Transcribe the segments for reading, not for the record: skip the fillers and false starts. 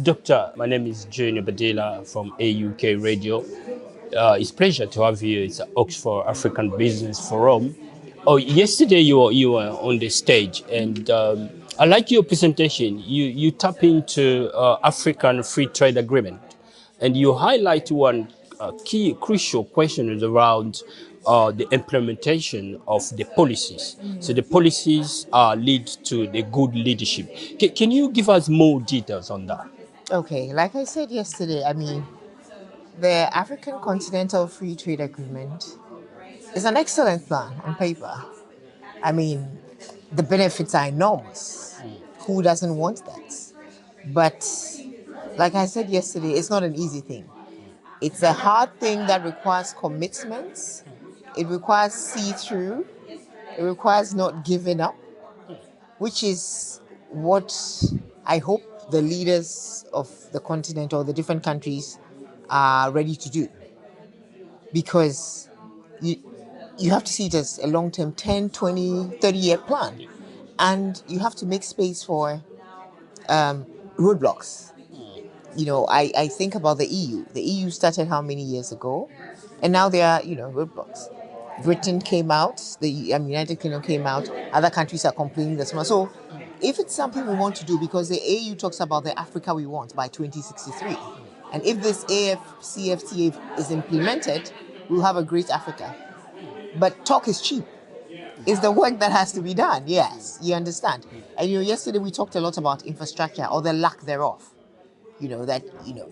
Doctor, my name is Junior Badila from AUK Radio. It's a pleasure to have you. It's Oxford African Business Forum. Oh, yesterday you were on the stage, and I like your presentation. You tap into African Free Trade Agreement, and you highlight one key crucial question is around the implementation of the policies. So the policies lead to the good leadership. Can you give us more details on that? Okay, like I said yesterday, the African Continental Free Trade Agreement is an excellent plan on paper. The benefits are enormous. Who doesn't want that? But like I said yesterday, it's not an easy thing. It's a hard thing that requires commitments. It requires see-through. It requires not giving up, which is what I hope the leaders of the continent or the different countries are ready to do. Because you have to see it as a long-term 10, 20, 30-year plan. And you have to make space for roadblocks. I think about the EU. The EU started how many years ago? And now there are, roadblocks. Britain came out, the United Kingdom came out, other countries are complaining this much. So if it's something we want to do, because the AU talks about the Africa we want by 2063, and if this AfCFTA is implemented, we'll have a great Africa. But talk is cheap. It's the work that has to be done. Yes, you understand. And yesterday we talked a lot about infrastructure or the lack thereof. The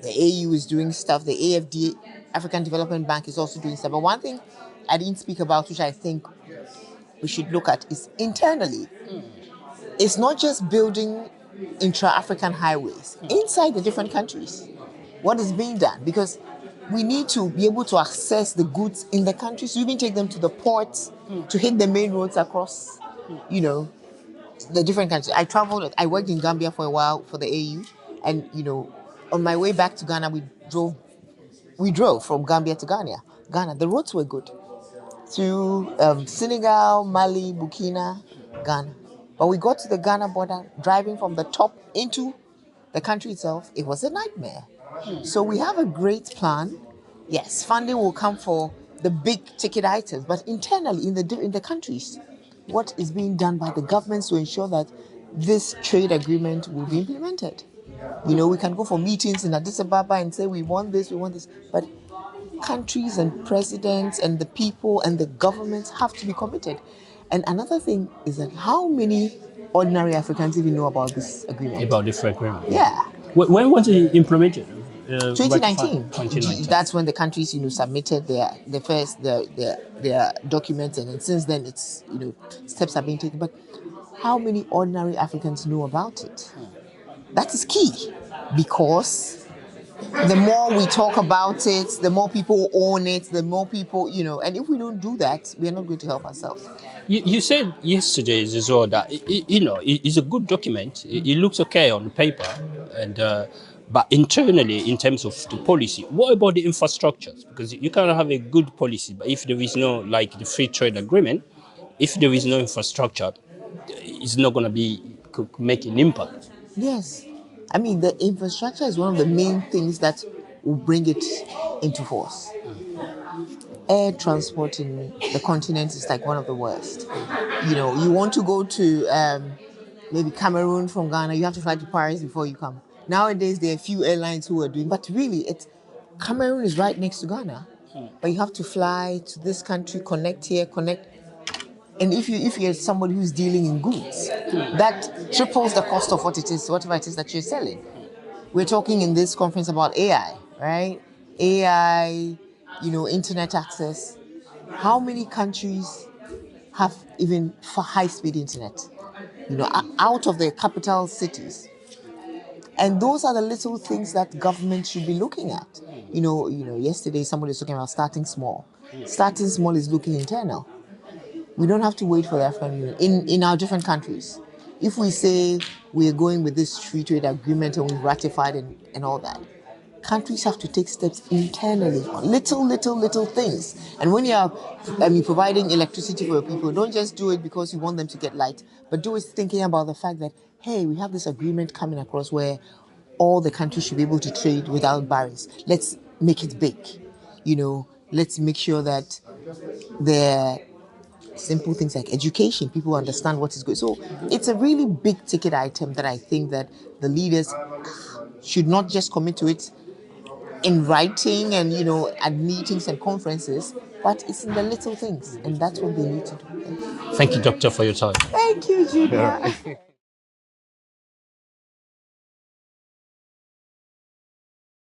AU is doing stuff, the AFD, African Development Bank, is also doing stuff. But one thing I didn't speak about, which I think we should look at, is internally. It's not just building intra-African highways inside the different countries. What is being done? Because we need to be able to access the goods in the countries, to even take them to the ports, to hit the main roads across, the different countries. I worked in Gambia for a while for the AU, and on my way back to Ghana, we drove from Gambia to Ghana. The roads were good through Senegal, Mali, Burkina, Ghana. But we got to the Ghana border, driving from the top into the country itself. It was a nightmare. So we have a great plan. Yes, funding will come for the big ticket items, but internally in the countries, what is being done by the governments to ensure that this trade agreement will be implemented? We can go for meetings in Addis Ababa and say we want this, but countries and presidents and the people and the governments have to be committed. And another thing is that how many ordinary Africans even know about this agreement? About the free agreement. Yeah. When was it implemented? 2019. 2019. That's when the countries, submitted their documents, and then since then it's steps are being taken. But how many ordinary Africans know about it? That is key, because the more we talk about it, the more people own it, the more people, and if we don't do that, we are not going to help ourselves. You said yesterday as well that it's a good document. It looks okay on paper, and but internally, in terms of the policy, what about the infrastructures? Because you can have a good policy, but if there is no, like the free trade agreement, if there is no infrastructure, it's not going to make an impact. Yes. The infrastructure is one of the main things that will bring it into force. Air transport in the continent is like one of the worst. You want to go to maybe Cameroon from Ghana, you have to fly to Paris before you come. Nowadays, there are a few airlines who are doing, but really, Cameroon is right next to Ghana. But you have to fly to this country, connect here, connect. And if you're somebody who's dealing in goods, that triples the cost of whatever it is that you're selling. We're talking in this conference about AI, right? AI, internet access. How many countries have even for high-speed internet? Out of their capital cities. And those are the little things that government should be looking at. Yesterday somebody was talking about starting small. Starting small is looking internal. We don't have to wait for the African Union in our different countries. If we say we're going with this free trade agreement and we've ratified and all that, countries have to take steps internally on little things. And when you're providing electricity for your people, don't just do it because you want them to get light, but do it thinking about the fact that, hey, we have this agreement coming across where all the countries should be able to trade without barriers. Let's make it big. Let's make sure that the simple things like education, people understand what is good. So it's a really big ticket item that I think that the leaders should not just commit to it in writing and at meetings and conferences, but it's in the little things, and that's what they need to do. Thank you, Doctor, for your time. Thank you, Junior.